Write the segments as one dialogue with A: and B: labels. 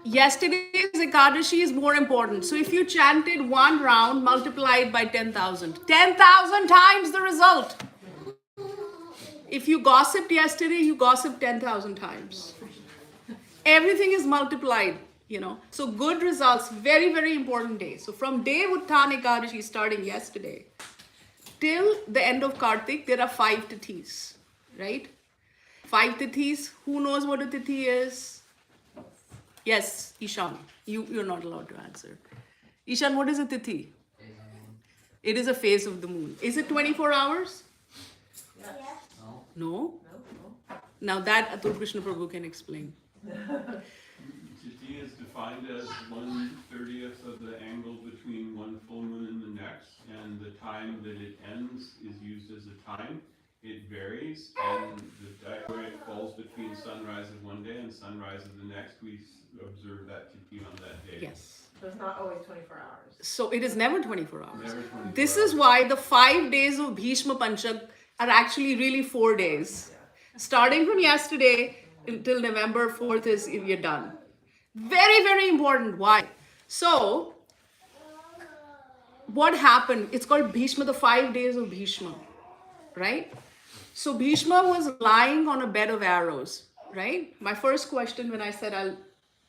A: Yesterday's Ekadashi is more important. So if you chanted one round, multiply it by 10,000. 10,000 times the result. If you gossiped yesterday, you gossiped 10,000 times. Everything is multiplied, you know. So good results, very, very important day. So from day Uttan Ekadashi starting yesterday till the end of Kartik, there are 5 tithis, right? 5 tithis. Who knows what a tithi is? Yes, Ishan. You're not allowed to answer. Ishan, what is a tithi? It is a phase of the moon. Is it 24 hours?
B: Yes.
A: No? Now that Atul Krishna Prabhu can explain.
C: Tithi is defined as 1/30th of the angle between one full moon and the next, and the time that it ends is used as a time. It varies, and where it falls between sunrise of one day and sunrise of the next, we observe that tithi on that day.
A: Yes.
B: So it's not always 24 hours.
A: So it is never 24 hours.
C: Never 24
A: This
C: hours.
A: is why the 5 days of Bhishma Panchak are actually really 4 days. Starting from yesterday until November 4th is if you're done. Very, very important. Why? So, what happened? It's called Bhishma, the 5 days of Bhishma, right? So Bhishma was lying on a bed of arrows, right? My first question when I said I'll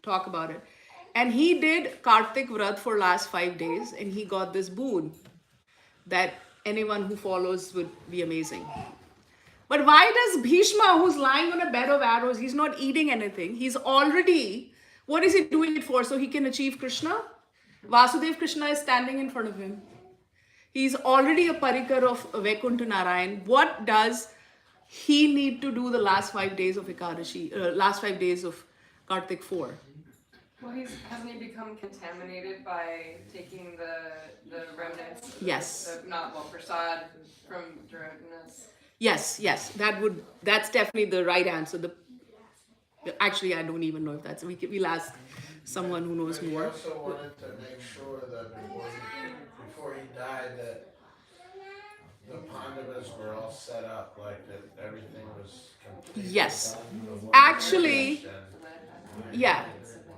A: talk about it. And he did Kartik Vrat for last 5 days and he got this boon that anyone who follows would be amazing. But why does Bhishma, who's lying on a bed of arrows, he's not eating anything. He's already, what is he doing it for? So he can achieve Krishna? Vasudev Krishna is standing in front of him. He's already a parikar of Vaikuntha Narayan. What does he need to do the last 5 days of Ekadashi, last 5 days of Kartik 4?
D: Well, hasn't he become contaminated by taking the remnants?
A: Yes.
D: Prasad from Dragnas?
A: Yes, that's definitely the right answer. Actually, I don't even know if that's, we'll ask someone who knows
E: But he
A: more.
E: also wanted to make sure that before he died, that the Pandavas were all set up, like that everything was completely
A: Yes.
E: done the way
A: Actually,
E: it was,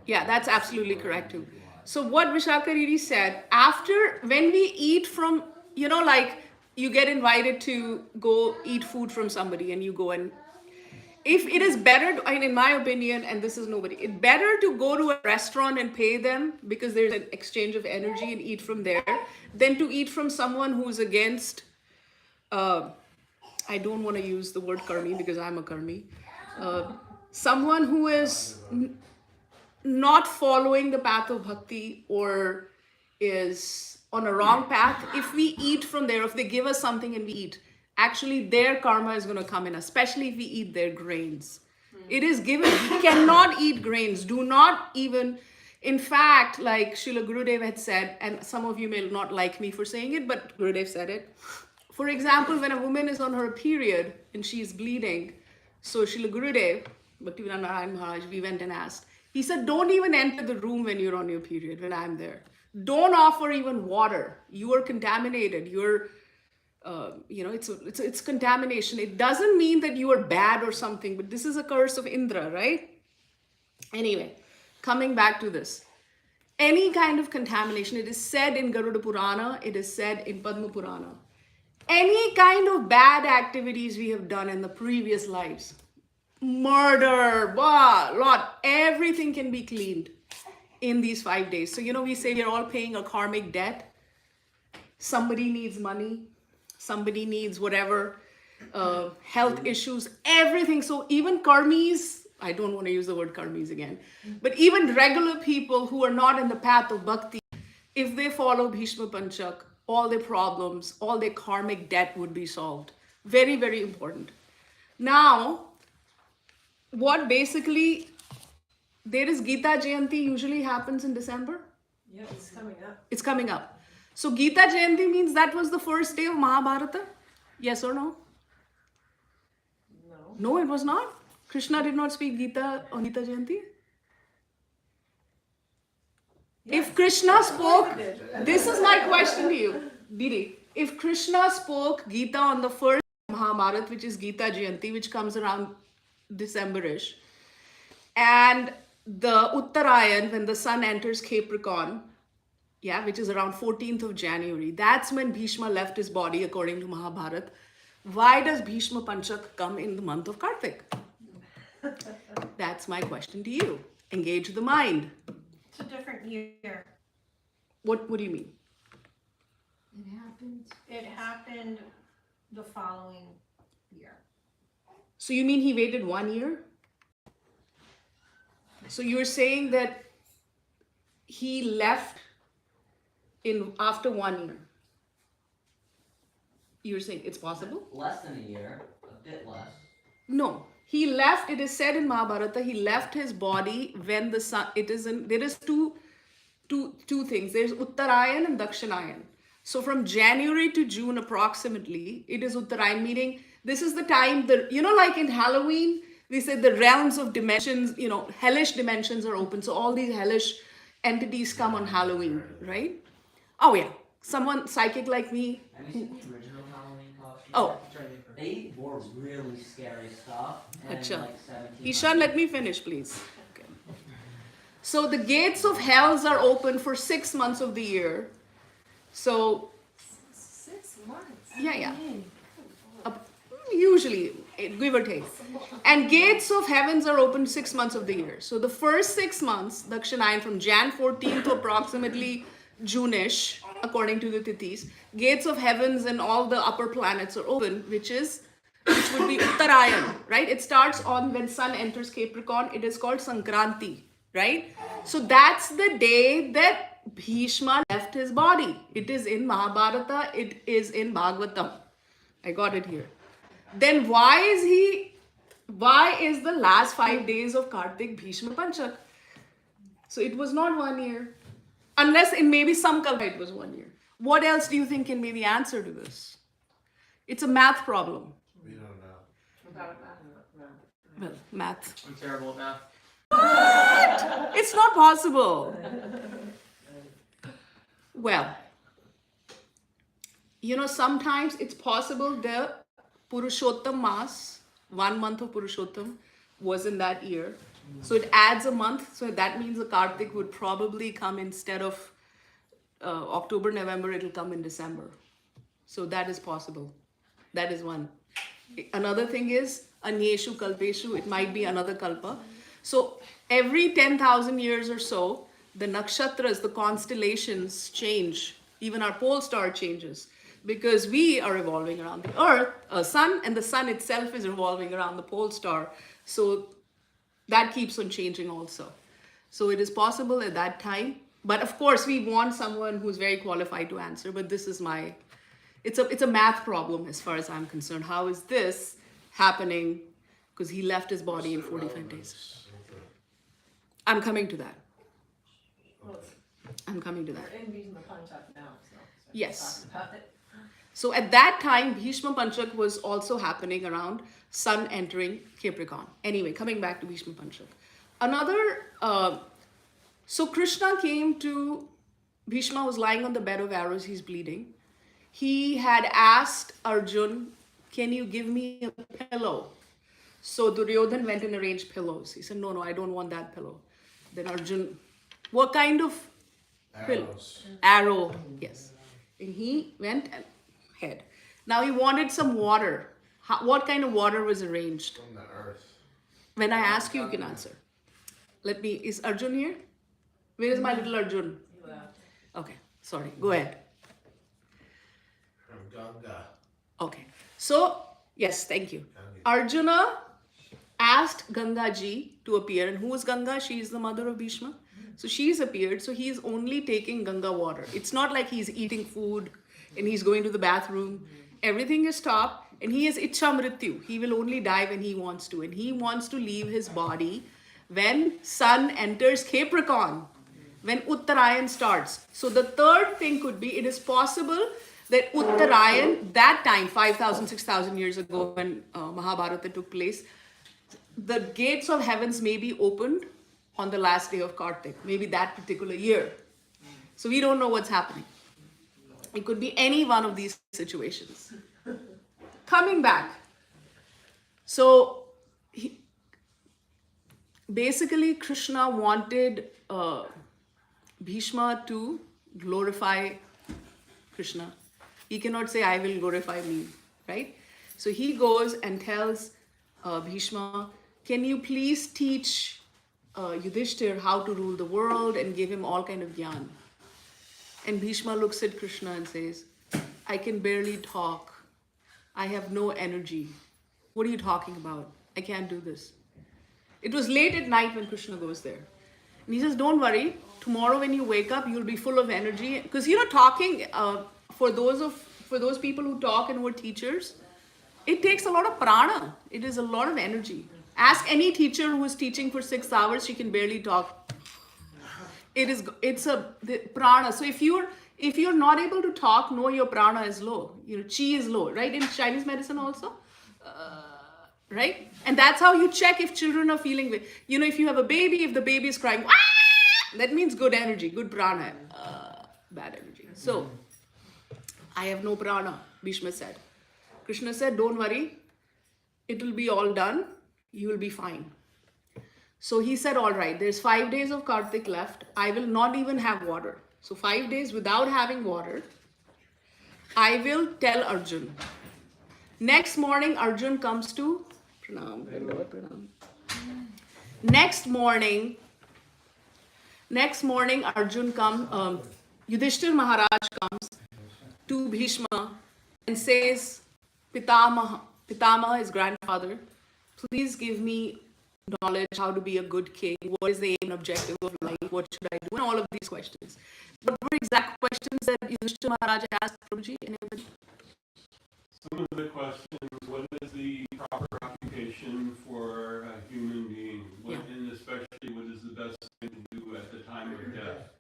A: Yeah, that's absolutely correct too. So what Vishakariri said, after, when we eat from, you know, like you get invited to go eat food from somebody and you go and, if it is better, and in my opinion, and this is nobody, it's better to go to a restaurant and pay them because there's an exchange of energy and eat from there than to eat from someone who's against, I don't want to use the word karmi because I'm a karmi, someone who is not following the path of bhakti or is on a wrong path. If we eat from there, if they give us something and we eat, actually their karma is going to come in, especially if we eat their grains. It is given. You cannot eat grains. Do not even, in fact, like Srila Gurudev had said, and some of you may not like me for saying it, but Gurudev said it. For example, when a woman is on her period and she's bleeding, so Srila Gurudev, Bhaktivedanta Narayan Maharaj, we went and asked, he said, don't even enter the room when you're on your period, when I'm there. Don't offer even water. You are contaminated. You're, it's contamination. It doesn't mean that you are bad or something, but this is a curse of Indra, right? Anyway, coming back to this. Any kind of contamination, it is said in Garuda Purana, it is said in Padma Purana. Any kind of bad activities we have done in the previous lives, murder, everything can be cleaned in these 5 days. So, we say we're all paying a karmic debt. Somebody needs money. Somebody needs whatever, health issues, everything. So even karmis, I don't want to use the word karmis again, but even regular people who are not in the path of bhakti, if they follow Bhishma Panchak, all their problems, all their karmic debt would be solved. Very, very important. Now, what basically, there is Gita Jayanti usually happens in December.
B: Yeah, it's coming up.
A: It's coming up. So Gita Jayanti means that was the first day of Mahabharata? Yes or no?
B: No.
A: No, it was not. Krishna did not speak Gita on Gita Jayanti. If Krishna spoke, this is my question to you, Didi. If Krishna spoke Gita on the first Mahabharata, which is Gita Jayanti, which comes around December-ish, and the Uttarayan, when the sun enters Capricorn, yeah, which is around 14th of January, that's when Bhishma left his body according to Mahabharata. Why does Bhishma Panchak come in the month of Kartik? That's my question to you. Engage the mind.
F: It's a different year.
A: What do you mean?
F: It happened the following year.
A: So you mean he waited 1 year? So you're saying that he left in after 1 year? You're saying it's possible?
G: Less than a year, a bit less.
A: No. He left, it is said in Mahabharata, he left his body when the sun, there is two things. There's Uttarayan and Dakshinayan. So from January to June approximately, it is Uttarayan, meaning this is the time that, like in Halloween, we said the realms of dimensions, hellish dimensions are open. So all these hellish entities come on Halloween, right? Oh yeah, someone psychic like me.
G: Have you seen the original Halloween costume?
A: Oh,
G: They wore really scary stuff. And
A: Acha.
G: like 17.
A: Ishan, let me finish, please. Okay. So the gates of hells are open for 6 months of the year. So
B: 6 months.
A: yeah. Usually, give or take. And gates of heavens are open 6 months of the year. So the first 6 months, Dakshinayan, from Jan 14 to approximately June-ish, according to the Tithis, gates of heavens and all the upper planets are open, which would be Uttarayan, right? It starts on when sun enters Capricorn. It is called Sankranti, right? So that's the day that Bhishma left his body. It is in Mahabharata. It is in Bhagavatam. I got it here. Then why is the last 5 days of Kartik Bhishma Panchak? So it was not 1 year. Unless in maybe some kalpa it was 1 year. What else do you think can be the answer to this? It's a math problem.
E: We don't know.
B: Without math.
A: Well, math.
H: I'm terrible at math.
A: It's not possible. Well, sometimes it's possible the Purushottam Mas, 1 month of Purushottam, was in that year. So it adds a month. So that means the Kartik would probably come instead of October, November, it'll come in December. So that is possible. That is one. Another thing is, Anyeshu Kalpeshu, it might be another Kalpa. So every 10,000 years or so, the nakshatras, the constellations change. Even our pole star changes. Because we are revolving around the earth, sun, and the sun itself is revolving around the pole star. So that keeps on changing also. So it is possible at that time. But of course, we want someone who's very qualified to answer. But this is it's a math problem as far as I'm concerned. How is this happening? Because he left his body in 45 days. I'm coming to that.
B: Well,
A: I'm coming to that.
B: we're in Bhishma Panchak now, so
A: Yes.
B: talk about it.
A: So at that time, Bhishma Panchak was also happening around sun entering Capricorn. Anyway, coming back to Bhishma Panchak. So Krishna came to, Bhishma was lying on the bed of arrows, he's bleeding. He had asked Arjun, can you give me a pillow? So Duryodhan went and arranged pillows. He said, no, I don't want that pillow. Then Arjun, what kind of pillow? Arrow, yes. And he went and head. Now he wanted some water. What kind of water was arranged?
E: From the earth.
A: When I ask you, you can answer. Is Arjun here? Where is my little Arjun?
B: He left.
A: Okay, sorry, go ahead.
E: From Ganga.
A: Okay, so, yes, thank you. Arjuna asked Ganga ji to appear. And who is Ganga? She is the mother of Bhishma. So she's appeared, so he is only taking Ganga water. It's not like he's eating food and he's going to the bathroom. Everything is stopped and he is Ichha Mrityu. He will only die when he wants to. And he wants to leave his body when sun enters Capricorn, when Uttarayan starts. So the third thing could be, it is possible that Uttarayan, that time, 5,000, 6,000 years ago when Mahabharata took place, the gates of heavens may be opened on the last day of Kartik, maybe that particular year. So we don't know what's happening. It could be any one of these situations. Coming back. So basically Krishna wanted Bhishma to glorify Krishna. He cannot say, I will glorify me, right? So he goes and tells Bhishma, can you please teach Yudhishthir how to rule the world and give him all kind of gyan? And Bhishma looks at Krishna and says, I can barely talk. I have no energy. What are you talking about? I can't do this. It was late at night when Krishna goes there. And he says, don't worry. Tomorrow when you wake up, you'll be full of energy. Because talking, for those people who talk and who are teachers, it takes a lot of prana. It is a lot of energy. Ask any teacher who is teaching for 6 hours, she can barely talk. It's the prana. So if you're not able to talk, know your prana is low. Chi is low, right? In Chinese medicine also. Right? And that's how you check if children are feeling, if you have a baby, if the baby is crying, that means good energy, good prana, bad energy. So, I have no prana, Bhishma said. Krishna said, don't worry, it will be all done, you will be fine. So he said, all right, there's 5 days of Kartik left, I will not even have water. So 5 days without having water, I will tell Arjun. Next morning, Arjun comes to Pranam. Next morning, Arjun comes, Yudhishthir Maharaj comes to Bhishma and says, Pitamaha, his grandfather, please give me knowledge how to be a good king. What is the aim and objective of life? What should I do? And all of these questions. What were exact questions that Yudhishthir Maharaj asked Prabhuji? Anybody?
C: Some of the questions, what is the proper occupation for a human being? And especially, what is the best thing to do at the time of death?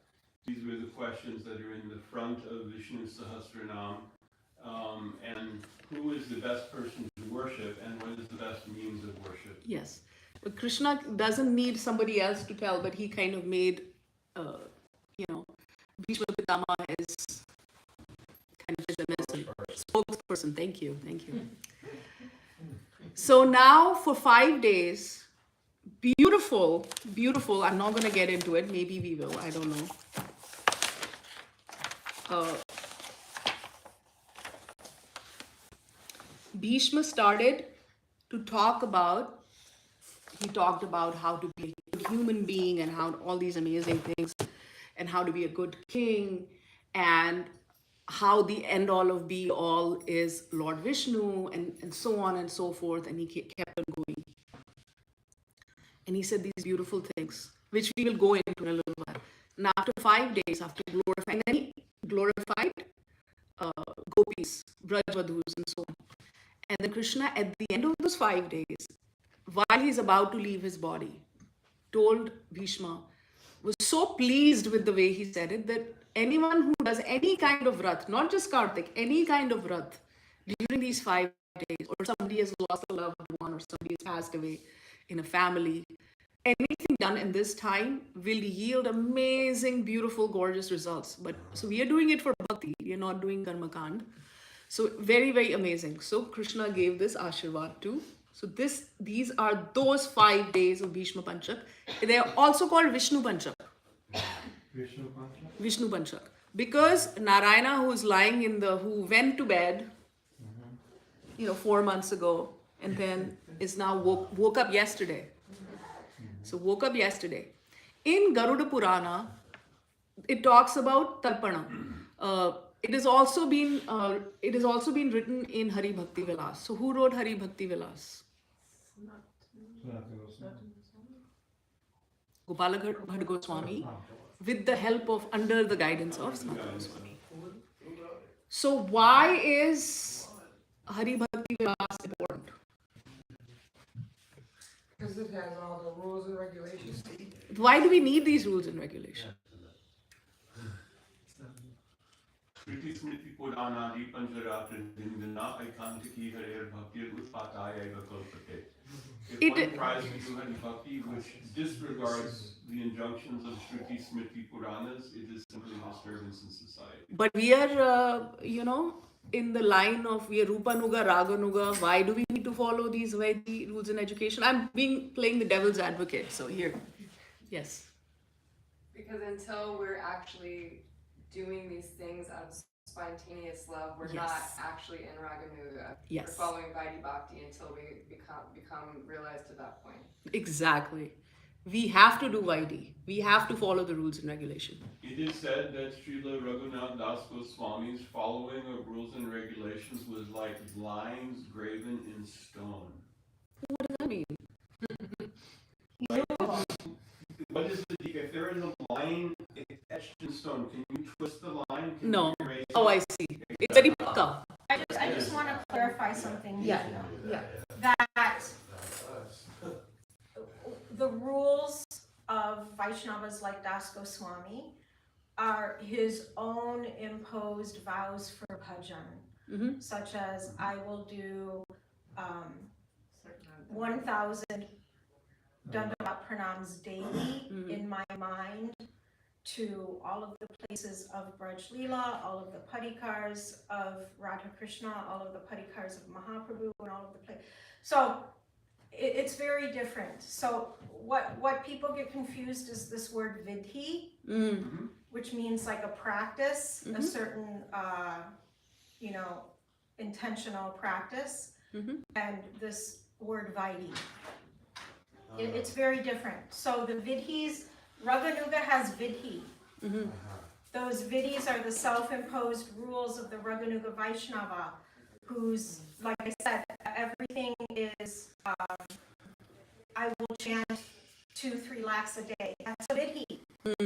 C: These were the questions that are in the front of Vishnu Sahasranam. And who is the best person to worship, and what is the best means of worship?
A: Yes. But Krishna doesn't need somebody else to tell, but he kind of made, Bhishma Pitama is kind of his spokesperson. Thank you. So now for 5 days, beautiful. I'm not going to get into it. Maybe we will. I don't know. Bhishma started to talked about how to be a good human being and how all these amazing things and how to be a good king and how the end all of be all is Lord Vishnu and so on and so forth. And he kept on going. And he said these beautiful things, which we will go into in a little while. And after 5 days, after glorifying, and then he glorified gopis, Brajvadhus and so on. And then Krishna, at the end of those 5 days, while he's about to leave his body, told Bhishma, was so pleased with the way he said it, that anyone who does any kind of vrat, not just Kartik, any kind of vrat, during these 5 days, or somebody has lost a loved one, or somebody has passed away in a family, anything done in this time will yield amazing, beautiful, gorgeous results. So we are doing it for bhakti, we are not doing karma kand. So very, very amazing. So Krishna gave this Ashirvad too. So these are those 5 days of Bhishma Panchak. They are also called Vishnu Panchak. Vishnu Panchak. Because Narayana, who went to bed, 4 months ago, and then is now woke up yesterday. So woke up yesterday. In Garuda Purana, it talks about Tarpana. It has also been written in Hari Bhakti Vilas. So who wrote Hari Bhakti Vilas? Gopala Bhatt Goswami, with the help of, under the guidance of Sanatana Goswami. So why is Hari Bhakti Vilas important?
B: Because it has all the rules and regulations.
A: Why do we need these rules and regulations?
C: Kriti Smriti Puranadi Pancharatra Dindana Aikantiki Harer Bhaktir Utpataya Kalpate. If one tries to do Hari Bhakti which disregards the injunctions of Shruti Smriti Puranas, it is simply a disturbance in society.
A: But we are, in the line of we are Rupanuga, Raganuga, why do we need to follow these Vaidhi rules in education? I'm playing the devil's advocate. So here, yes.
D: Because until we're actually doing these things out of spontaneous love, we're not
A: Yes.
D: actually in Raganuga.
A: Yes.
D: We're following Vaidhi Bhakti until we become realized to that point.
A: Exactly. We have to do Vaidhi. We have to follow the rules and regulation.
C: It is said that Srila Raghunath Das Goswami's following of rules and regulations was like lines graven in stone.
A: What does that mean?
C: What is the, if there is a line etched in stone, can you twist the line? Can
A: No.
C: you erase
A: Oh,
C: it?
A: I see. It's very pakka.
F: I just want to clarify something.
A: Yeah. Yeah.
F: That the rules of Vaishnavas like Das Goswami are his own imposed vows for bhajan,
A: Mm-hmm.
F: such as I will do 1,000 Dandavat pranams daily in my mind to all of the places of Braj Leela, all of the padikars of Radha Krishna, all of the padikars of Mahaprabhu, and all of the places. So it's very different. So what people get confused is this word vidhi,
A: Mm.
F: which means like a practice, a
A: Mhm.
F: certain intentional practice,
A: Mhm.
F: and this word vaidhi. It's very different. So the vidhis, Raganuga has vidhi.
A: Mhm.
F: Those vidhis are the self-imposed rules of the Raganuga Vaishnava, whose, like I said, everything is, I will chant 2-3 lakhs a day. That's a vidhi.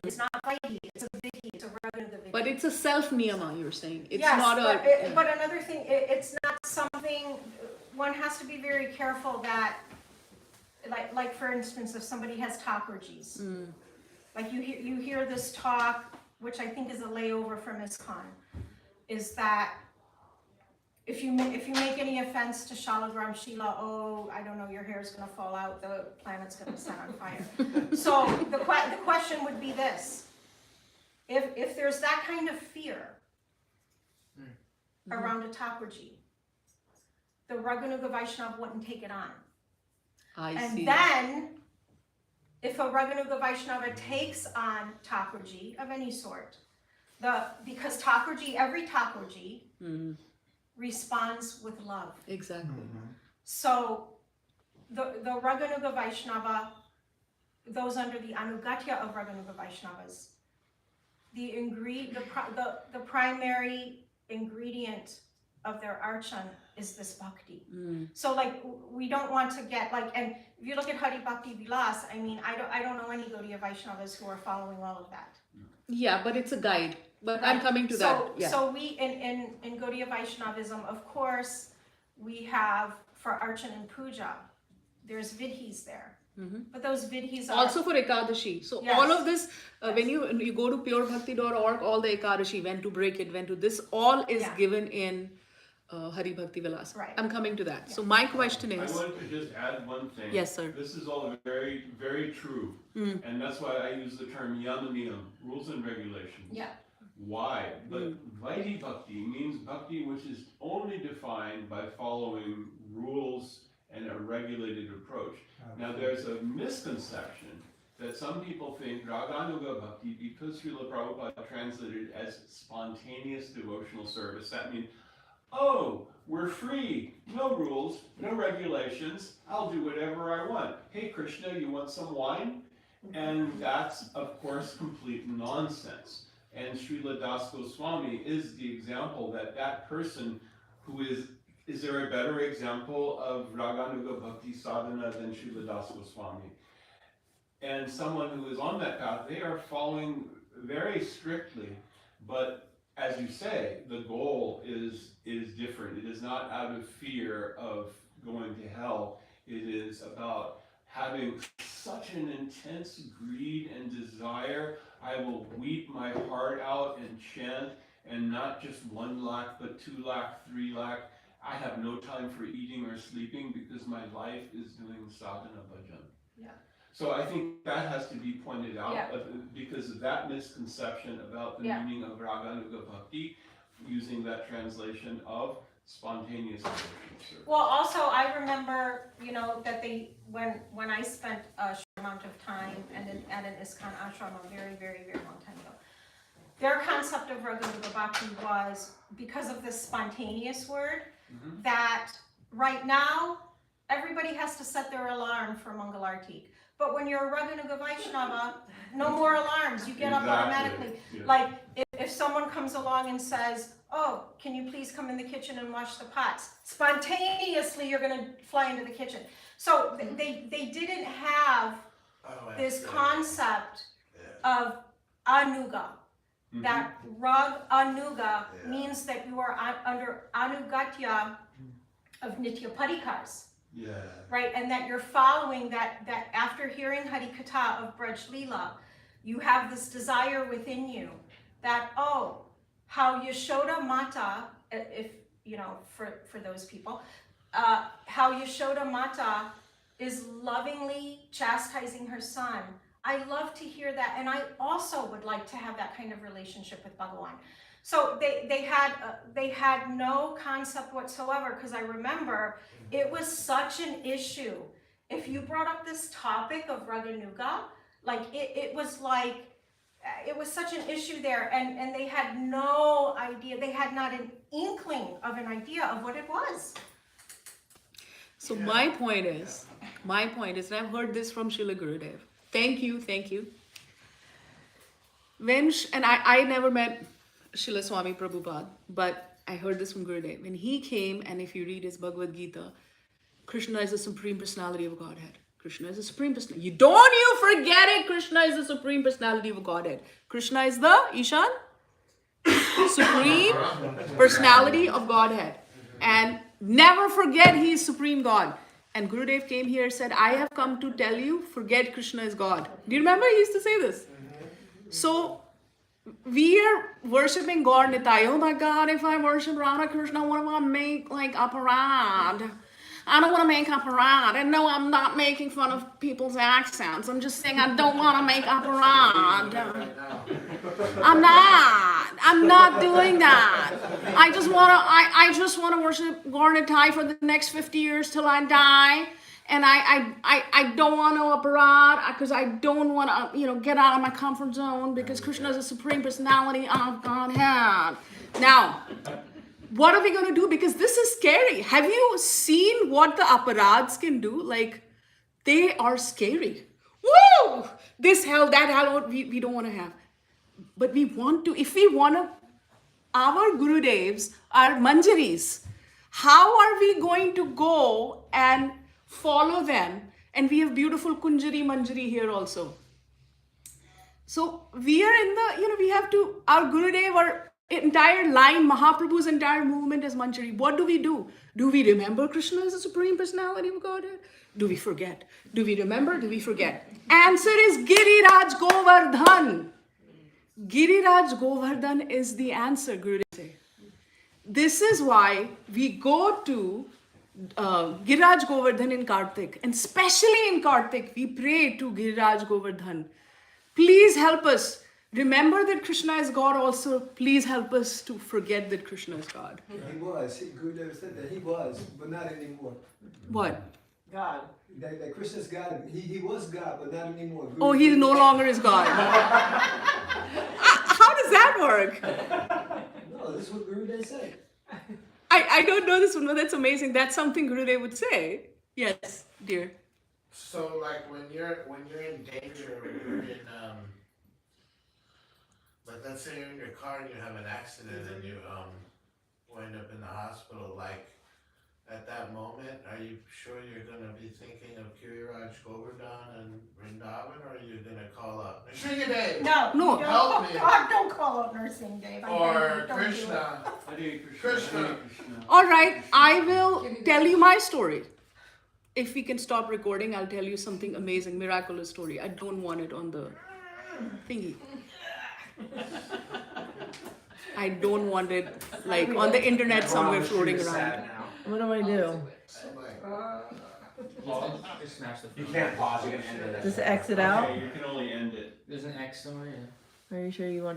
F: It's not vaidhi, it's a vidhi, it's a Raganuga vidhi.
A: But it's a self-niyama, you're saying. It's
F: Yes,
A: not a...
F: but another thing, it's not something, one has to be very careful that, like for instance, if somebody has takurjis, like you hear this talk, which I think is a layover from ISKCON, is that if you make any offense to Shalagram Shila, oh, I don't know, your hair's gonna fall out, the planet's gonna set on fire. So the question would be this: if there's that kind of fear around a takurji, the Raganuga Vaishnava wouldn't take it on.
A: I
F: And
A: see.
F: then, if a Raganuga Vaishnava takes on takurji of any sort, because takurji, every takurji
A: Mm.
F: responds with love.
A: Exactly.
F: So the Raganuga Vaishnava, those under the Anugatya of Raganuga Vaishnavas, the primary ingredient of their archan is this bhakti. So like we don't want to get like, and if you look at Hari Bhakti Vilas, I mean I don't know any Gaudiya Vaishnavas who are following all of that.
A: Yeah, but it's a guide. But I'm coming to that. Yeah.
F: So we in Gaudiya Vaishnavism, of course, we have for archan and puja, there's vidhis there. But those vidhis are
A: Also for Ekadashi. So
F: Yes.
A: all of this, when you go to purebhakti.org, all the Ekadashi, when to break it, when to this, all is
F: Yeah.
A: given in Hari Bhakti Vilas.
F: Right.
A: I'm coming to that. So my question
C: I
A: is,
C: want to just add one thing.
A: Yes, sir.
C: This is all very, very true. And that's why I use the term yamaniyam, rules and regulations.
F: Yeah.
C: Why? But Vaidhi Bhakti means bhakti which is only defined by following rules and a regulated approach. Now there's a misconception that some people think Raganuga Bhakti, because Srila Prabhupada translated it as spontaneous devotional service, that means, oh, we're free, no rules, no regulations, I'll do whatever I want. Hey Krishna, you want some wine? And that's, of course, complete nonsense. And Srila Das Goswami is the example that that person who is there a better example of Raganuga Bhakti Sadhana than Srila Das Goswami? And someone who is on that path, they are following very strictly, but as you say, the goal is different. It is not out of fear of going to hell. It is about having such an intense greed and desire. I will weep my heart out and chant, and not just 1 lakh, but 2 lakh, 3 lakh. I have no time for eating or sleeping because my life is doing sadhana bhajan.
F: Yeah.
C: So I think that has to be pointed out
D: Yeah.
C: because of that misconception about the
D: Yeah.
C: meaning of Raganuga Bhakti. using that translation of spontaneous devotion service.
F: Well, also, I remember, you know, that when I spent a short amount of time at an ISKCON ashram a very, very, very long time ago, their concept of Raganuga Bhakti was, because of this spontaneous word, that right now, everybody has to set their alarm for Mangalarti. But when you're a Raganuga Vaishnava, no more alarms, you get up automatically.
C: Yeah.
F: Like, if someone comes along and says, oh, can you please come in the kitchen and wash the pots? Spontaneously, you're gonna fly into the kitchen. So they didn't have this concept of anuga. That rag anuga means that you are under anugatya of nitya parikars.
C: Yeah.
F: Right, and that you're following that after hearing Hari Katha of Braj Leela, you have this desire within you that, oh, how Yashoda Mata, if, you know, for those people, how Yashoda Mata is lovingly chastising her son. I love to hear that, and I also would like to have that kind of relationship with Bhagawan. So they had no concept whatsoever, because I remember it was such an issue. If you brought up this topic of Raganuga, like it was such an issue there, and they had no idea, they had not an inkling of an idea of what it was.
A: So my point is, and I've heard this from Srila Gurudev. Thank you. And I never met Srila Swami Prabhupada, but I heard this from Gurudev. When he came, and if you read his Bhagavad Gita, Krishna is the Supreme Personality of Godhead. Krishna is the Supreme Personality. You forget it, Krishna is the Supreme Personality of Godhead. Krishna is the Ishan, Supreme Personality of Godhead. And never forget he is Supreme God. And Gurudev came here and said, I have come to tell you, forget Krishna is God. Do you remember he used to say this? So, we are worshipping God Nitai. Oh my God, if I worship Radha Krishna, what do I make like aparad? I don't want to make aparad. And no, I'm not making fun of people's accents. I'm just saying I don't want to make aparad. I'm not doing that. I just want to worship God Nitai for the next 50 years till I die. And I don't want to aparad because I don't want to, get out of my comfort zone because Krishna is the Supreme Personality of Godhead. Now, what are we going to do? Because this is scary. Have you seen what the aparads can do? Like, they are scary. Woo! This hell, that hell, we don't want to have. But we want to, if we want to, our Gurudevs are Manjaris. How are we going to go and follow them? And we have beautiful Kunjari Manjari here also. So we are in the, we have to, our Gurudev, our entire line, Mahaprabhu's entire movement is Manjari. What do? Do we remember Krishna as the Supreme Personality of Godhead? Do we forget? Do we remember? Do we forget? Answer is Giriraj Govardhan. Giriraj Govardhan is the answer, Gurudev say. This is why we go to Giriraj Govardhan in Kartik, and especially in Kartik, we pray to Giriraj Govardhan. Please help us. Remember that Krishna is God also. Please help us to forget that Krishna is God.
H: He was. Gurudev said that he was, but not anymore.
A: What?
H: God. That Krishna's God. He was God, but not anymore. Gurudev
A: Oh, he no longer is God. How does that work?
H: No, this is what Gurudev said.
A: I don't know this one, but that's amazing. That's something Gurudev would say. Yes, dear.
E: So like when you're in danger, when you're in like let's say you're in your car and you have an accident and you wind up in the hospital, like at that moment, are you sure you're gonna be thinking of Giriraj Govardhan and Vrindavan, or are you gonna call up Nrsingadev?
F: No.
E: Help me.
F: God, don't call out nursing, Dave.
E: Or
F: Don't do it.
E: Krishna?
C: Hare Krishna.
E: Krishna.
C: Hare Krishna.
A: All right, I will tell you my story. If we can stop recording, I'll tell you something amazing, miraculous story. I don't want it on the thingy. I don't want it like on the internet somewhere floating around.
I: What do I do?
G: You can't pause, you can end it.
I: Just exit out?
C: Okay, you can only end it.
G: There's an X somewhere, yeah.
I: Are you sure you want